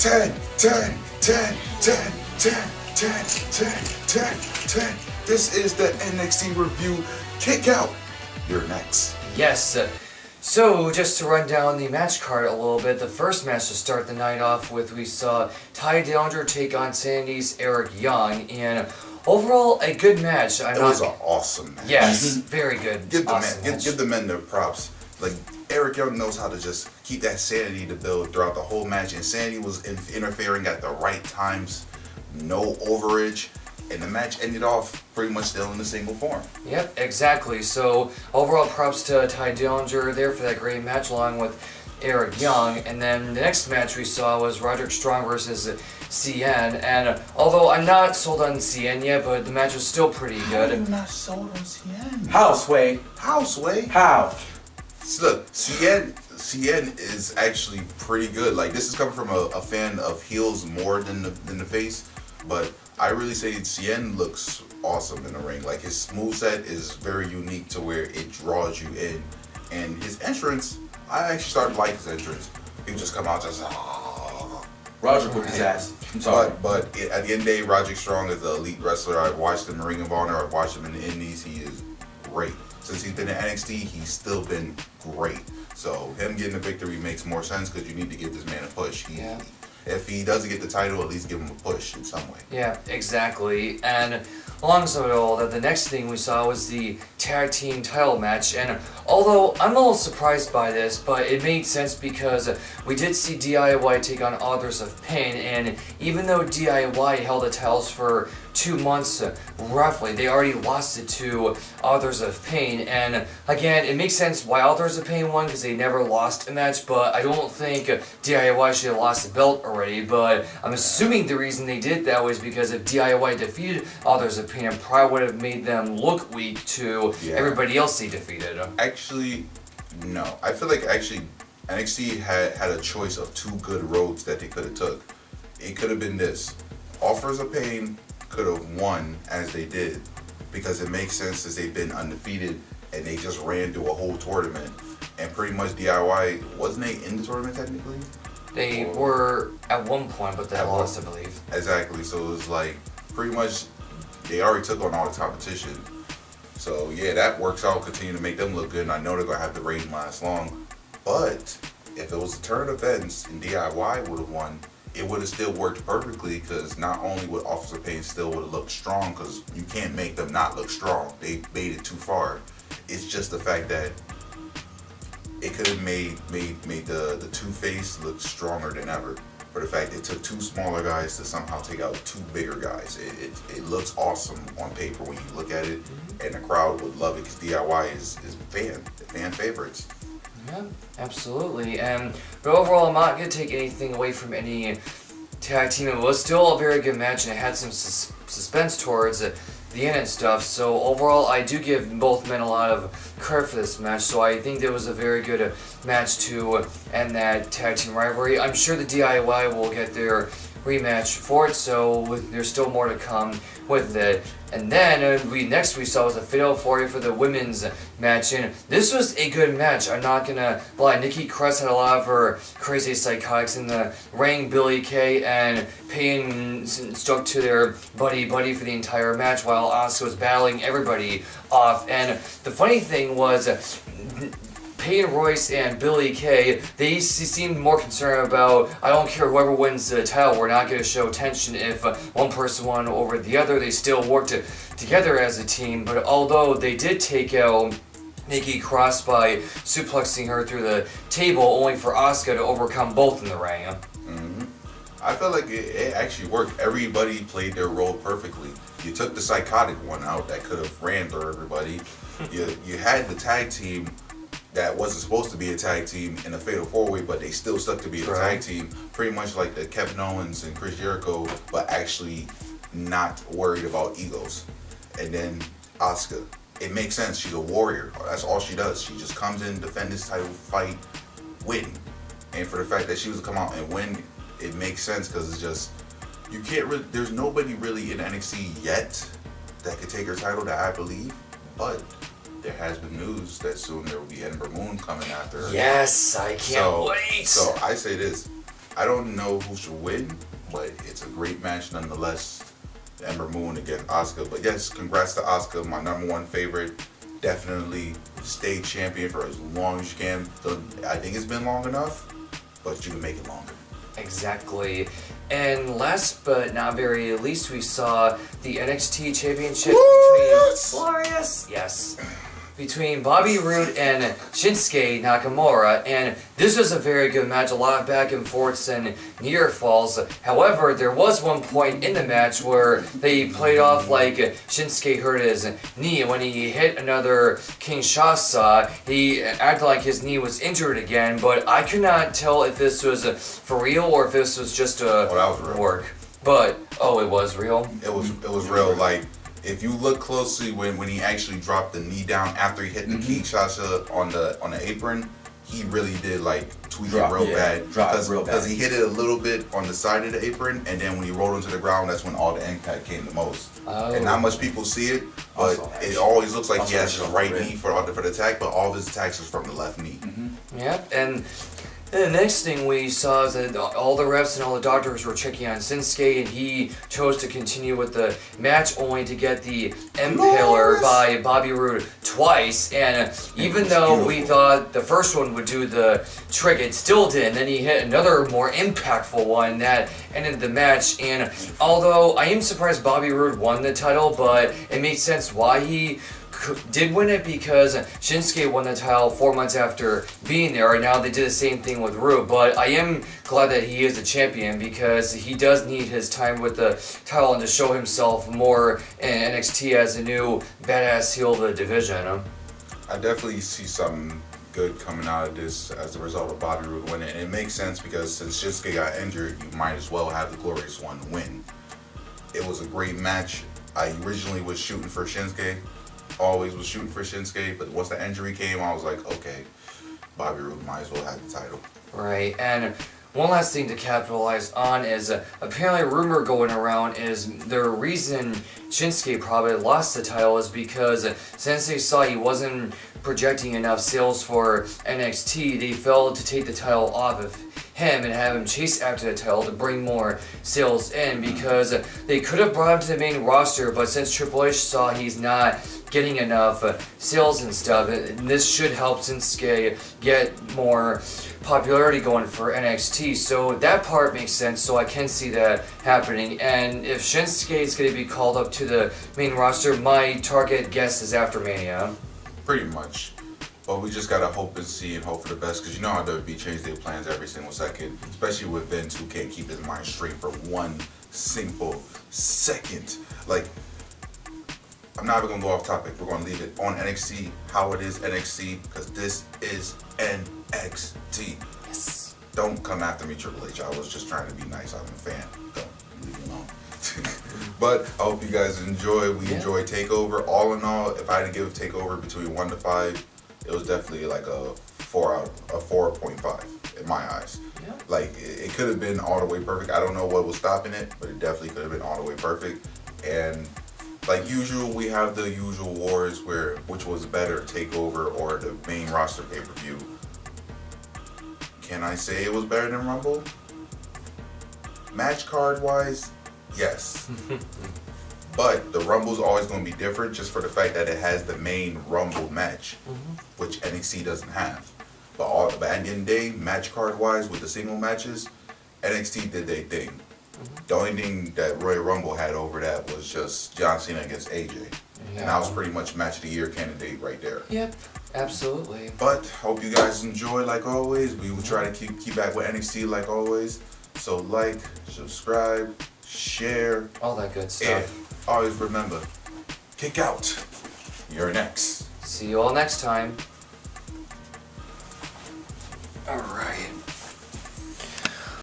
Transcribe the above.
10, 10, 10, 10, 10, 10, 10, 10, 10. This is the NXT review. Kick out. You're next. Yes. So, just to run down the match card a little bit, the first match to start the night off with, we saw Ty Dillinger take on Sanity's Eric Young, and overall, a good match. It was an awesome match. Yes, very good. Give the men their props. Like, Eric Young knows how to just keep that sanity to build throughout the whole match, and Sanity was interfering at the right times, no overage, and the match ended off pretty much still in the single form. Yep, exactly. So, overall props to Ty Dillinger there for that great match along with Eric Young. And then the next match we saw was Roderick Strong versus CN. And although I'm not sold on CN yet, but the match was still pretty good. How are you not sold on CN? How, Sway? How, Sway? How? Look, CN is actually pretty good. Like, this is coming from a fan of heels more than the face, but I really say CN looks awesome in the ring. Like, his moveset is very unique to where it draws you in. And his entrance, I actually started to like his entrance. He would just come out just, Roger whipped his ass. I'm sorry. But at the end of the day, Roderick Strong is an elite wrestler. I've watched him in Ring of Honor. I've watched him in the Indies. He is great. Since he's been in NXT, he's still been great. So him getting the victory makes more sense because you need to give this man a push. If he doesn't get the title, at least give him a push in some way. Yeah, exactly. And alongside all that, the next thing we saw was the tag team title match. And although I'm a little surprised by this, but it made sense because we did see DIY take on Authors of Pain. And even though DIY held the titles for 2 months roughly, they already lost it to Authors of Pain. And again, it makes sense why Authors of Pain won because they never lost a match, but I don't think DIY should have lost the belt already. But I'm assuming the reason they did that was because if DIY defeated Authors of Pain, it probably would have made them look weak to everybody else they defeated. Actually, no. I feel like NXT had a choice of 2 good roads that they could have took. It could have been this. Authors of Pain could have won as they did because it makes sense as they've been undefeated and they just ran through a whole tournament, and pretty much DIY, wasn't they in the tournament technically? They were at one point, but they lost, I believe. Exactly, so it was like pretty much they already took on all the competition. So yeah, that works out, continue to make them look good, and I know they're gonna have the reign last long. But if it was a turn of events and DIY would have won, it would have still worked perfectly because not only would Officer Pain still would have looked strong, because you can't make them not look strong. They made it too far. It's just the fact that it could have made the two-face look stronger than ever. For the fact it took 2 smaller guys to somehow take out 2 bigger guys. It looks awesome on paper when you look at it, and the crowd would love it because DIY is fan favorites. Yeah, absolutely. But overall, I'm not going to take anything away from any tag team. It was still a very good match, and it had some suspense towards the end and stuff. So overall, I do give both men a lot of credit for this match. So I think there was a very good match to end that tag team rivalry. I'm sure the DIY will get their rematch for it, so there's still more to come with it. And then we saw was a Fatal 4-Way for the women's match, and this was a good match. I'm not gonna lie. Nikki Cross had a lot of her crazy psychotics in the ring. Billie Kay and Payne stuck to their buddy for the entire match while Asuka was battling everybody off. And the funny thing was, Peyton Royce and Billie Kay, they seemed more concerned about, I don't care whoever wins the title, we're not going to show tension if one person won over the other. They still worked together as a team, but although they did take out Nikki Cross by suplexing her through the table, only for Asuka to overcome both in the ring. Mm-hmm. I felt like it actually worked. Everybody played their role perfectly. You took the psychotic one out that could have ran through everybody. You had the tag team that wasn't supposed to be a tag team in a Fatal 4-Way, but they still stuck to be a tag team, pretty much like the Kevin Owens and Chris Jericho, but actually not worried about egos. And then Asuka, it makes sense. She's a warrior. That's all she does. She just comes in, defend this title, fight, win. And for the fact that she was to come out and win, it makes sense because it's just, you can't really, there's nobody really in NXT yet that could take her title that I believe, but there has been news that soon there will be Ember Moon coming after her. Yes, I can't wait. So I say this, I don't know who should win, but it's a great match nonetheless. Ember Moon against Asuka. But yes, congrats to Asuka, my number one favorite. Definitely stay champion for as long as you can. I think it's been long enough, but you can make it longer. Exactly. And last but not very least, we saw the NXT Championship between Bobby Roode and Shinsuke Nakamura, and this was a very good match, a lot of back and forths and near falls. However, there was one point in the match where they played off like Shinsuke hurt his knee, and when he hit another Kinshasa, he acted like his knee was injured again, but I could not tell if this was for real or if this was just that was real. work. But, it was real? It was real, like, if you look closely when he actually dropped the knee down after he hit the Kinshasa on the apron, he really did like tweak it real bad. Because he hit it a little bit on the side of the apron, and then when he rolled into the ground, that's when all the impact came the most. And not much people see it, but it always looks like he has his right knee for the attack, but all of his attacks is from the left knee. Yep, and the next thing we saw is that all the refs and all the doctors were checking on Shinsuke, and he chose to continue with the match only to get the Impaler by Bobby Roode twice. And even though we thought the first one would do the trick, it still did. And then he hit another more impactful one that ended the match. And although I am surprised Bobby Roode won the title, but it makes sense why he did win it, because Shinsuke won the title 4 months after being there, and now they did the same thing with Roode. But I am glad that he is the champion, because he does need his time with the title and to show himself more in NXT as a new badass heel of the division. I definitely see something good coming out of this as a result of Bobby Roode winning. And it makes sense because since Shinsuke got injured, you might as well have the Glorious One win. It was a great match. I originally was shooting for Shinsuke. Always was shooting for Shinsuke, but once the injury came, I was like, okay, Bobby Roode might as well have the title. Right, and one last thing to capitalize on is apparently a rumor going around is the reason Shinsuke probably lost the title is because since they saw he wasn't projecting enough sales for NXT, they failed to take the title off of him and have him chase after the title to bring more sales in, because they could have brought him to the main roster, but since Triple H saw he's not getting enough sales and stuff, and this should help Shinsuke get more popularity going for NXT, so that part makes sense, so I can see that happening. And if Shinsuke is going to be called up to the main roster, my target guess is after Mania. Pretty much. But we just gotta hope and see and hope for the best, because you know how WWE change their plans every single second, especially with Vince, who can't keep his mind straight for one simple second. Like, I'm not even gonna go off topic. We're gonna leave it on NXT, how it is NXT, because this is NXT. Yes. Don't come after me, Triple H. I was just trying to be nice. I'm a fan. Don't leave me alone. But I hope you guys enjoy. We enjoy TakeOver. All in all, if I had to give TakeOver between 1 to 5, it was definitely like a 4.5 in my eyes. Yeah. Like, it could have been all the way perfect. I don't know what was stopping it, but it definitely could have been all the way perfect. And like usual, we have the usual wars where which was better, TakeOver or the main roster pay-per-view. Can I say it was better than Rumble? Match card wise, yes. But the Rumble's always going to be different just for the fact that it has the main Rumble match, which NXT doesn't have. But at the end of the day, match card wise with the single matches, NXT did their thing. The only thing that Royal Rumble had over that was just John Cena against AJ. And that was pretty much match of the year candidate right there. Yep, absolutely. But hope you guys enjoy like always. We will try to keep back with NXT like always. So like, subscribe, share, all that good stuff. And always remember, kick out. You're next. See you all next time. All right.